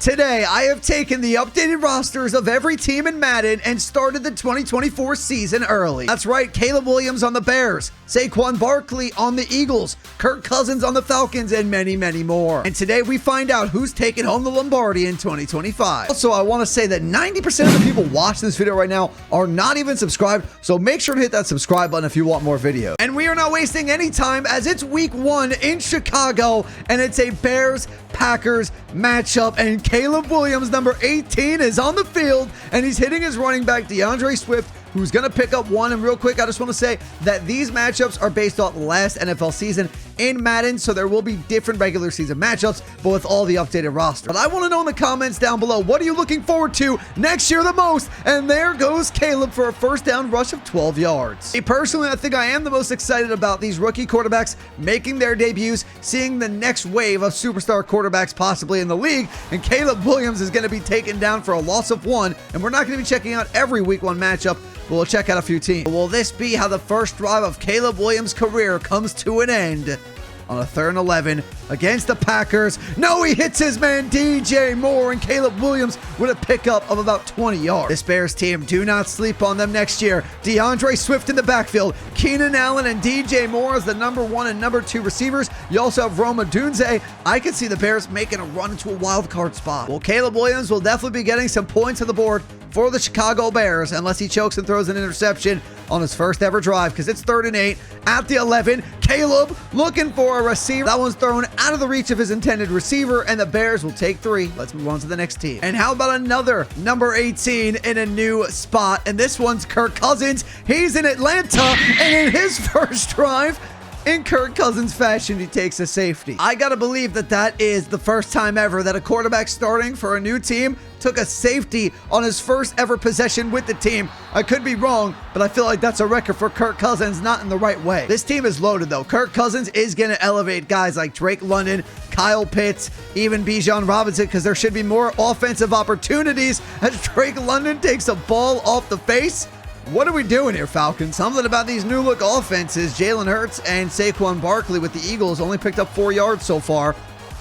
Today, I have taken the updated rosters of every team in Madden and started the 2024 season early. That's right, Caleb Williams on the Bears, Saquon Barkley on the Eagles, Kirk Cousins on the Falcons, and many, many more. And today, we find out who's taking home the Lombardi in 2025. Also, I want to say that 90% of the people watching this video right now are not even subscribed, so make sure to hit that subscribe button if you want more videos. And we are not wasting any time as it's week 1 in Chicago, and it's a Bears-Packers matchup, and Caleb Williams, number 18, is on the field, and he's hitting his running back, DeAndre Swift, who's going to pick up one. And real quick, I just want to say that these matchups are based off last NFL season in Madden, so there will be different regular season matchups, but with all the updated roster. But I want to know in the comments down below, what are you looking forward to next year the most? And there goes Caleb for a first down rush of 12 yards. Personally, I think I am the most excited about these rookie quarterbacks making their debuts, seeing the next wave of superstar quarterbacks possibly in the league, and Caleb Williams is going to be taken down for a loss of 1, and we're not going to be checking out every week 1 matchup. We'll check out a few teams. Will this be how the first drive of Caleb Williams' career comes to an end? On a 3rd and 11 against the Packers. No, he hits his man DJ Moore, and Caleb Williams with a pickup of about 20 yards. This Bears team, do not sleep on them next year. DeAndre Swift in the backfield, Keenan Allen and DJ Moore as the number 1 and number 2 receivers. You also have Roma Dunze. I could see the Bears making a run into a wild card spot. Well, Caleb Williams will definitely be getting some points on the board for the Chicago Bears, unless he chokes and throws an interception on his first ever drive, because it's 3rd and 8 at the 11. Caleb looking for a receiver. That one's thrown out of the reach of his intended receiver, and the Bears will take 3. Let's move on to the next team. And how about another number 18 in a new spot? And this one's Kirk Cousins. He's in Atlanta, and in his first drive, in Kirk Cousins fashion, he takes a safety. I gotta believe that that is the first time ever that a quarterback starting for a new team took a safety on his first ever possession with the team. I could be wrong, but I feel like that's a record for Kirk Cousins, not in the right way. This team is loaded though. Kirk Cousins is gonna elevate guys like Drake London, Kyle Pitts, even Bijan Robinson, because there should be more offensive opportunities as Drake London takes a ball off the face. What are we doing here, Falcons? Something about these new look offenses. Jalen Hurts and Saquon Barkley with the Eagles only picked up 4 yards so far.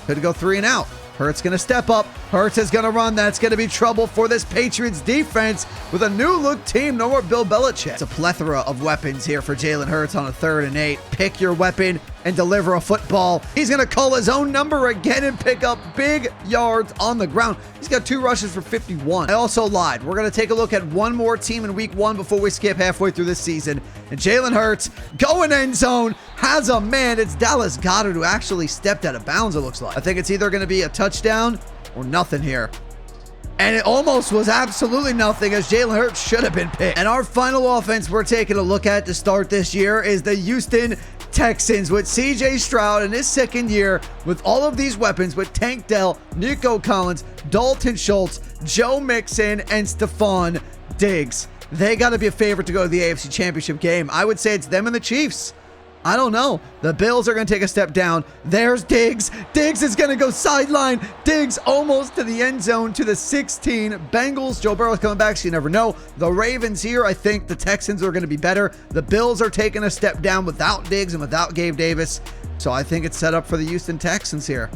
Could go 3 and out. Hurts going to step up. Hurts is going to run. That's going to be trouble for this Patriots defense with a new look team. No more Bill Belichick. It's a plethora of weapons here for Jalen Hurts on a 3rd and 8. Pick your weapon and deliver a football. He's going to call his own number again and pick up big yards on the ground. He's got 2 rushes for 51. I also lied. We're going to take a look at one more team in week 1 before we skip halfway through this season. And Jalen Hurts going end zone, has a man. It's Dallas Goedert who actually stepped out of bounds, it looks like. I think it's either going to be a touchdown or nothing here. And it almost was absolutely nothing, as Jalen Hurts should have been picked. And our final offense we're taking a look at to start this year is the Houston Texans with CJ Stroud in his 2nd year with all of these weapons with Tank Dell, Nico Collins, Dalton Schultz, Joe Mixon, and Stephon Diggs. They got to be a favorite to go to the AFC Championship game. I would say it's them and the Chiefs. I don't know. The Bills are going to take a step down. There's Diggs. Diggs is going to go sideline. Diggs almost to the end zone to the 16. Bengals. Joe Burrow's coming back, so you never know. The Ravens here, I think the Texans are going to be better. The Bills are taking a step down without Diggs and without Gabe Davis. So I think it's set up for the Houston Texans here.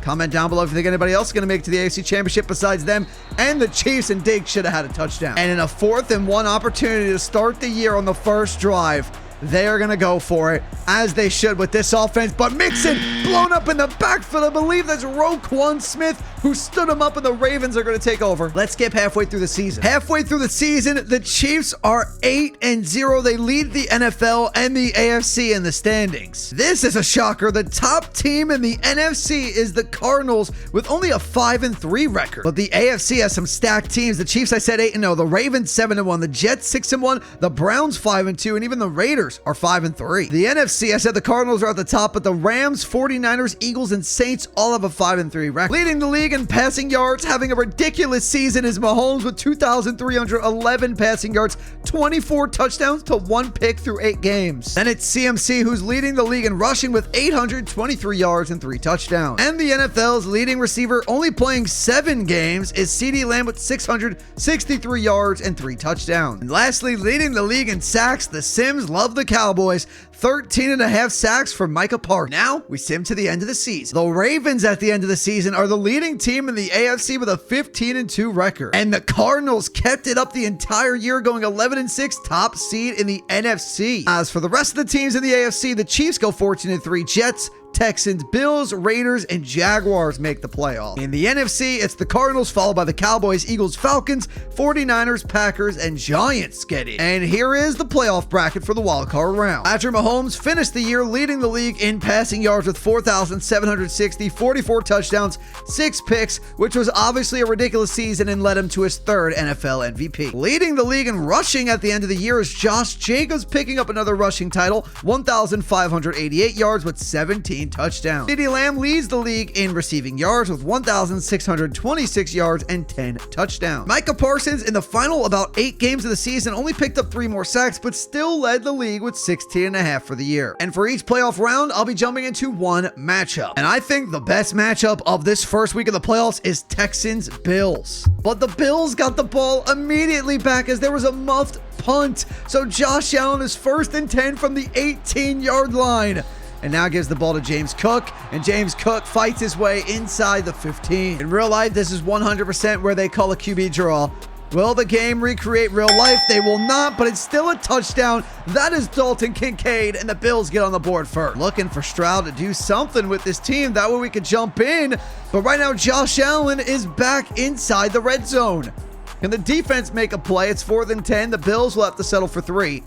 Comment down below if you think anybody else is going to make it to the AFC Championship besides them and the Chiefs, and Diggs should have had a touchdown. And in a 4th and 1 opportunity to start the year on the first drive, they are going to go for it, as they should with this offense. But Mixon blown up in the backfield. I believe that's Roquan Smith who stood him up, and the Ravens are going to take over. Let's skip halfway through the season. Halfway through the season, the Chiefs are 8-0. They lead the NFL and the AFC in the standings. This is a shocker. The top team in the NFC is the Cardinals with only a 5-3 record. But the AFC has some stacked teams. The Chiefs, I said 8-0. The Ravens 7-1. The Jets 6-1. The Browns 5-2. And even the Raiders are 5-3. The NFC, I said the Cardinals are at the top, but the Rams, 49ers, Eagles, and Saints all have a 5-3 record. Leading the league in passing yards, having a ridiculous season, is Mahomes with 2,311 passing yards, 24 touchdowns to 1 pick through 8 games. Then it's CMC who's leading the league in rushing with 823 yards and 3 touchdowns. And the NFL's leading receiver, only playing 7 games, is CeeDee Lamb with 663 yards and 3 touchdowns. And lastly, leading the league in sacks, the Sims love the Cowboys, 13.5 sacks for Micah Parsons. Now we sim to the end of the season. The Ravens at the end of the season are the leading team in the AFC with a 15-2 record. And the Cardinals kept it up the entire year, going 11-6, top seed in the NFC. As for the rest of the teams in the AFC, the Chiefs go 14-3, Jets, Texans, Bills, Raiders, and Jaguars make the playoffs. In the NFC, it's the Cardinals, followed by the Cowboys, Eagles, Falcons, 49ers, Packers, and Giants get in. And here is the playoff bracket for the wildcard round. Patrick Mahomes finished the year leading the league in passing yards with 4,760, 44 touchdowns, 6 picks, which was obviously a ridiculous season and led him to his 3rd NFL MVP. Leading the league in rushing at the end of the year is Josh Jacobs, picking up another rushing title, 1,588 yards with 17 touchdowns. CeeDee Lamb leads the league in receiving yards with 1,626 yards and 10 touchdowns. Micah Parsons, in the final about 8 games of the season, only picked up 3 more sacks, but still led the league with 16.5 for the year. And for each playoff round, I'll be jumping into one matchup. And I think the best matchup of this first week of the playoffs is Texans-Bills. But the Bills got the ball immediately back as there was a muffed punt. So Josh Allen is 1st and 10 from the 18-yard line. And now gives the ball to James Cook, and James Cook fights his way inside the 15. In real life, this is 100% where they call a QB draw. Will the game recreate real life? They will not, but it's still a touchdown. That is Dalton Kincaid, and the Bills get on the board first. Looking for Stroud to do something with this team. That way we could jump in. But right now, Josh Allen is back inside the red zone. Can the defense make a play? It's 4th and 10. The Bills will have to settle for 3.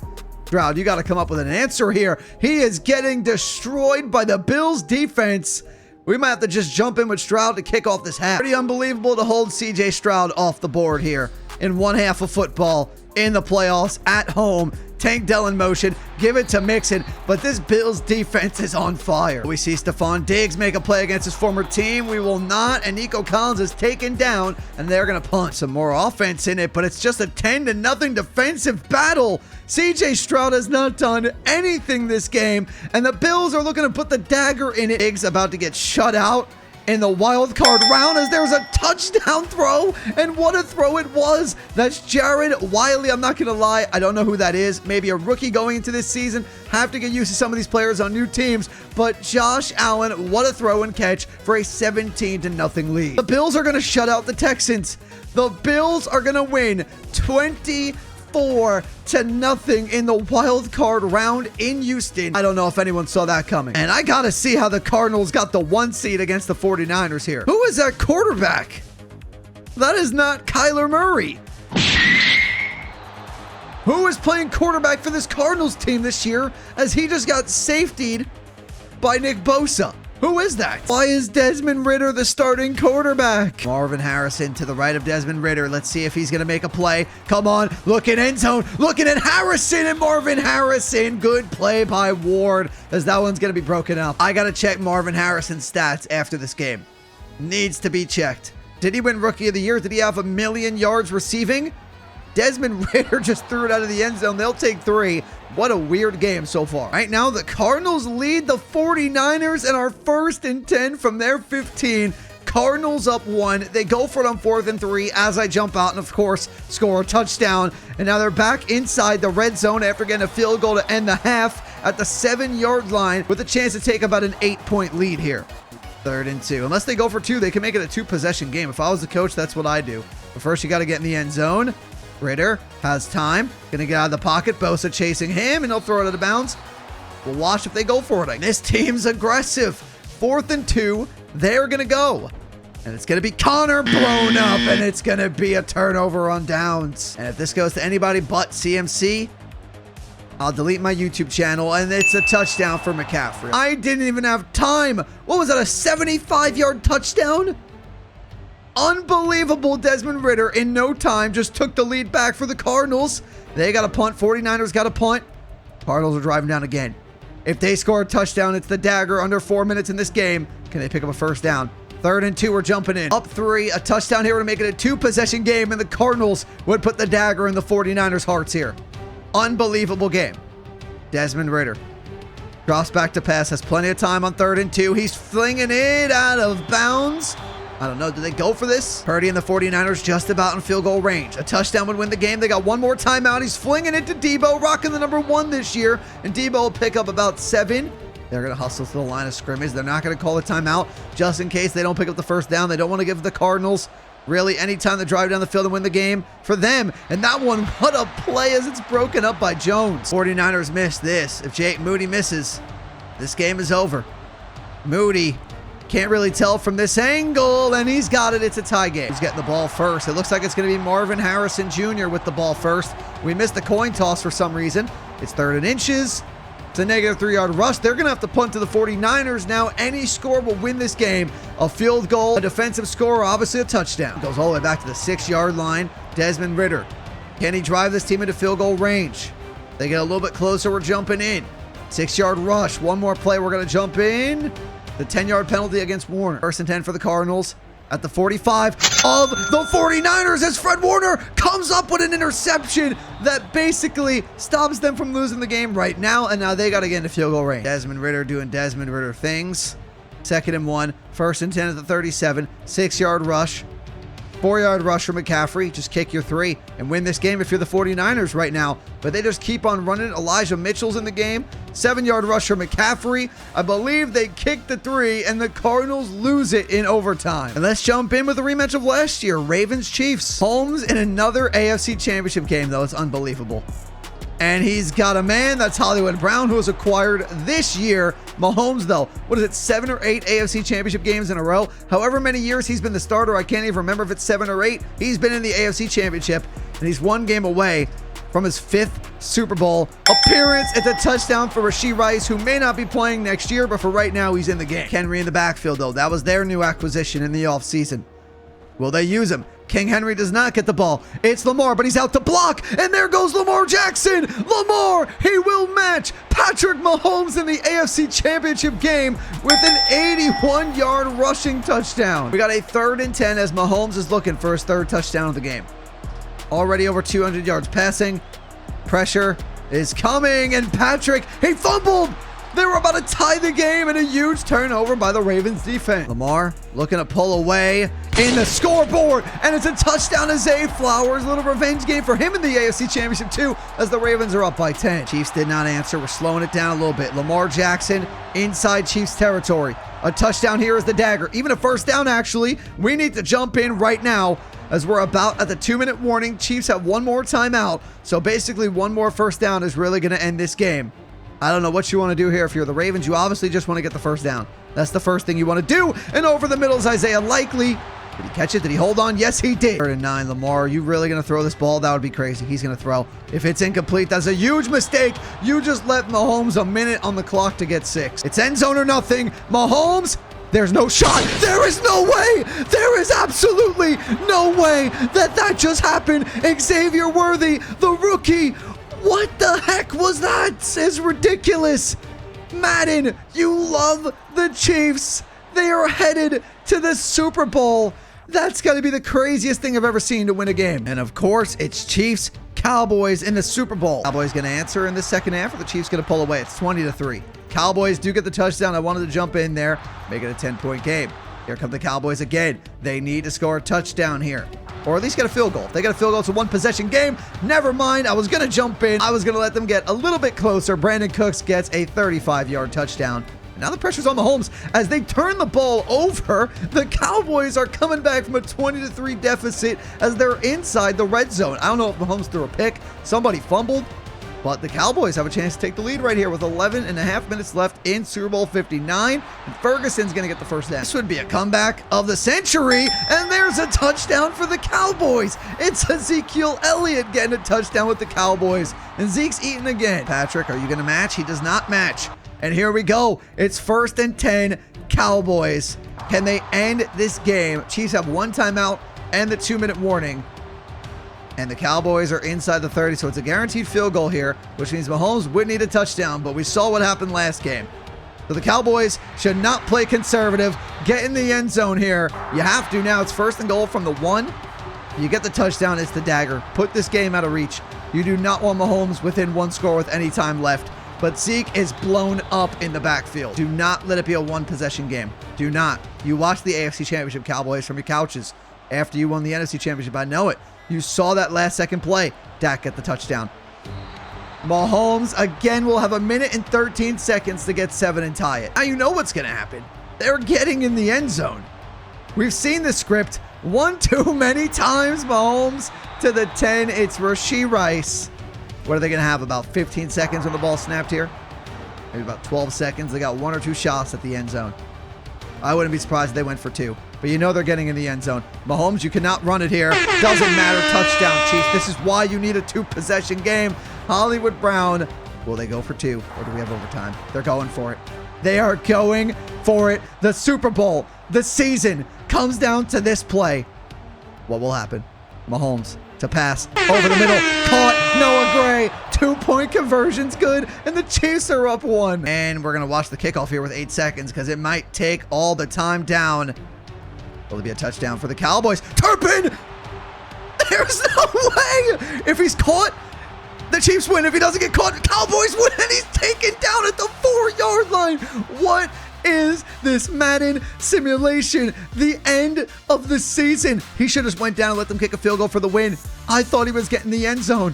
Stroud, you got to come up with an answer here. He is getting destroyed by the Bills defense. We might have to just jump in with Stroud to kick off this half. Pretty unbelievable to hold CJ Stroud off the board here in one half of football in the playoffs at home. Tank Dell in motion, give it to Mixon, but this Bills defense is on fire. We see Stephon Diggs make a play against his former team. We will not, and Nico Collins is taken down, and they're going to punt. Some more offense in it, but it's just a 10-0 defensive battle. CJ Stroud has not done anything this game, and the Bills are looking to put the dagger in it. Diggs about to get shut out in the wild card round as there's a touchdown throw, and what a throw it was. That's Jared Wiley. I'm not gonna lie, I don't know who that is. Maybe a rookie going into this season. Have to get used to some of these players on new teams, but Josh Allen, what a throw and catch for a 17-0 lead. The Bills are gonna shut out the Texans. The Bills are gonna win 24-0 in the wild card round in Houston. I don't know if anyone saw that coming. And I gotta see how the Cardinals got the 1 seed against the 49ers here. Who is that quarterback? That is not Kyler Murray. Who is playing quarterback for this Cardinals team this year, as he just got safetied by Nick Bosa? Who is that? Why is Desmond Ridder the starting quarterback? Marvin Harrison to the right of Desmond Ridder. Let's see if he's going to make a play. Come on, looking end zone, looking at Harrison, and Marvin Harrison. Good play by Ward, as that one's going to be broken up. I got to check Marvin Harrison's stats after this game. Needs to be checked. Did he win Rookie of the Year? Did he have 1,000,000 yards receiving? Desmond Ridder just threw it out of the end zone. They'll take 3. What a weird game so far. Right now, the Cardinals lead the 49ers and are 1st and 10 from their 15. Cardinals up 1. They go for it on 4th and 3 as I jump out and, of course, score a touchdown. And now they're back inside the red zone after getting a field goal to end the half at the 7-yard line with a chance to take about an 8-point lead here. 3rd and 2. Unless they go for 2, they can make it a 2-possession game. If I was the coach, that's what I do. But first, you got to get in the end zone. Ridder has time. Gonna get out of the pocket. Bosa chasing him, and he'll throw it out of bounds. We'll watch if they go for it. This team's aggressive. 4th and 2. They're gonna go. And it's gonna be Connor blown up, and it's gonna be a turnover on downs. And if this goes to anybody but CMC, I'll delete my YouTube channel, and it's a touchdown for McCaffrey. I didn't even have time. What was that, a 75-yard touchdown? Unbelievable. Desmond Ridder in no time just took the lead back for the Cardinals. They got a punt. 49ers got a punt. Cardinals are driving down again. If they score a touchdown, it's the dagger under 4 minutes in this game. Can they pick up a first down? 3rd and 2, we're jumping in. Up 3, a touchdown here to make it a 2-possession game, and the Cardinals would put the dagger in the 49ers' hearts here. Unbelievable game. Desmond Ridder drops back to pass, has plenty of time on 3rd and 2. He's flinging it out of bounds. I don't know. Do they go for this? Purdy and the 49ers just about in field goal range. A touchdown would win the game. They got one more timeout. He's flinging it to Debo, rocking the number 1 this year. And Debo will pick up about 7. They're going to hustle to the line of scrimmage. They're not going to call a timeout just in case they don't pick up the first down. They don't want to give the Cardinals really any time to drive down the field and win the game for them. And that one, what a play as it's broken up by Jones. 49ers miss this. If Jake Moody misses, this game is over. Moody can't really tell from this angle, and he's got it. It's a tie game. He's getting the ball first. It looks like it's going to be Marvin Harrison Jr. with the ball first. We missed the coin toss for some reason. It's 3rd and inches. It's a negative 3-yard rush. They're going to have to punt to the 49ers now. Any score will win this game. A field goal, a defensive score, obviously a touchdown. Goes all the way back to the 6-yard line. Desmond Ridder. Can he drive this team into field goal range? They get a little bit closer. We're jumping in. 6-yard rush. One more play. We're going to jump in. The 10-yard penalty against Warner. 1st and 10 for the Cardinals at the 45 of the 49ers as Fred Warner comes up with an interception that basically stops them from losing the game right now. And now they got to get into field goal range. Desmond Ridder doing Desmond Ridder things. 2nd and 1. 1st and 10 at the 37. 6-yard rush. 4-yard rush for McCaffrey. Just kick your 3 and win this game if you're the 49ers right now. But they just keep on running. Elijah Mitchell's in the game. 7-yard rush for McCaffrey. I believe they kick the 3 and the Cardinals lose it in overtime. And let's jump in with a rematch of last year. Ravens-Chiefs. Holmes in another AFC Championship game, though. It's unbelievable. And he's got a man, that's Hollywood Brown, who was acquired this year. Mahomes, though, what is it, 7 or 8 AFC Championship games in a row? However many years he's been the starter, I can't even remember if it's 7 or 8. He's been in the AFC Championship, and he's 1 game away from his 5th Super Bowl appearance. It's a touchdown for Rashee Rice, who may not be playing next year, but for right now, he's in the game. Henry in the backfield, though. That was their new acquisition in the offseason. Will they use him? King Henry does not get the ball. It's Lamar, but he's out to block. And there goes Lamar Jackson. Lamar, he will match Patrick Mahomes in the AFC Championship game with an 81-yard rushing touchdown. We got a 3rd and 10 as Mahomes is looking for his 3rd touchdown of the game. Already over 200 yards passing. Pressure is coming, and Patrick, he fumbled. They were about to tie the game, and a huge turnover by the Ravens defense. Lamar looking to pull away in the scoreboard, and it's a touchdown to Zay Flowers. A little revenge game for him in the AFC Championship too, as the Ravens are up by 10. Chiefs did not answer. We're slowing it down a little bit. Lamar Jackson inside Chiefs territory. A touchdown here is the dagger. Even a first down, actually. We need to jump in right now as we're about at the 2-minute warning. Chiefs have one more timeout, so basically one more first down is really going to end this game. I don't know what you want to do here. If you're the Ravens, you obviously just want to get the first down. That's the first thing you want to do. And over the middle is Isaiah Likely. Did he catch it? Did he hold on? Yes, he did. 3rd and 9, Lamar. Are you really going to throw this ball? That would be crazy. He's going to throw. If it's incomplete, that's a huge mistake. You just let Mahomes a minute on the clock to get 6. It's end zone or nothing. Mahomes, there's no shot. There is no way. There is absolutely no way that just happened. Xavier Worthy, the rookie. What the heck was that? It's ridiculous. Madden, you love the Chiefs. They are headed to the Super Bowl. That's got to be the craziest thing I've ever seen to win a game. And of course, it's Chiefs Cowboys in the Super Bowl. Cowboys going to answer in the second half, or the Chiefs going to pull away. It's 20-3. Cowboys do get the touchdown. I wanted to jump in there, make it a 10-point game. Here come the Cowboys again. They need to score a touchdown here, or at least get a field goal. If they get a field goal, it's a 1-possession game. Never mind. I was going to jump in. I was going to let them get a little bit closer. Brandon Cooks gets a 35-yard touchdown. Now the pressure's on Mahomes as they turn the ball over. The Cowboys are coming back from a 20-3 deficit as they're inside the red zone. I don't know if Mahomes threw a pick. Somebody fumbled. But the Cowboys have a chance to take the lead right here with 11.5 minutes left in Super Bowl 59. And Ferguson's going to get the first down. This would be a comeback of the century. And there's a touchdown for the Cowboys. It's Ezekiel Elliott getting a touchdown with the Cowboys. And Zeke's eating again. Patrick, are you going to match? He does not match. And here we go. It's 1st and 10, Cowboys. Can they end this game? Chiefs have one timeout and the 2-minute warning. And the Cowboys are inside the 30, so it's a guaranteed field goal here, which means Mahomes would need a touchdown, but we saw what happened last game. So the Cowboys should not play conservative. Get in the end zone here. You have to now. It's 1st and goal from the 1. You get the touchdown. It's the dagger. Put this game out of reach. You do not want Mahomes within one score with any time left. but Zeke is blown up in the backfield. Do not let it be a one-possession game. Do not. You watched the AFC Championship, Cowboys, from your couches after you won the NFC Championship. I know it. You saw that last-second play. Dak get the touchdown. Mahomes, again, will have 1 minute and 13 seconds to get 7 and tie it. Now you know what's going to happen. They're getting in the end zone. We've seen the script one too many times. Mahomes to the 10. It's Rashee Rice. What are they going to have? About 15 seconds when the ball snapped here? Maybe about 12 seconds. They got 1 or 2 shots at the end zone. I wouldn't be surprised if they went for 2. But you know they're getting in the end zone. Mahomes, you cannot run it here. Doesn't matter. Touchdown, Chiefs. This is why you need a 2-possession game. Hollywood Brown. Will they go for 2? Or do we have overtime? They're going for it. They are going for it. The Super Bowl, the season, comes down to this play. What will happen? Mahomes to pass over the middle. Caught. Noah Gray. 2-point conversion's good. And the Chiefs are up 1. And we're going to watch the kickoff here with 8 seconds because it might take all the time down. Will it be a touchdown for the Cowboys? Turpin! There's no way! If he's caught, the Chiefs win. If he doesn't get caught, the Cowboys win. And he's taken down at the 4-yard line. What is this Madden simulation? The end of the season. He should have went down and let them kick a field goal for the win. I thought he was getting the end zone.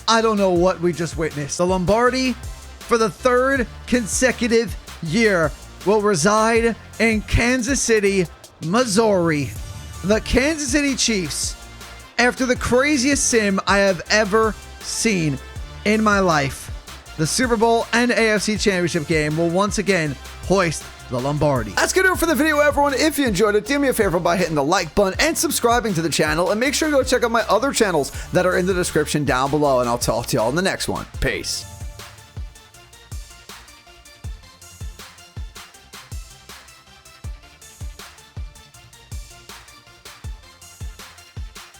I don't know what we just witnessed. The Lombardi, for the 3rd consecutive year, will reside in Kansas City, Missouri. The Kansas City Chiefs, after the craziest sim I have ever seen in my life, the Super Bowl and AFC Championship game will once again hoist the Lombardi. That's gonna do it for the video, everyone. If you enjoyed it, do me a favor by hitting the like button and subscribing to the channel, and make sure to go check out my other channels that are in the description down below, and I'll talk to y'all in the next one. Peace.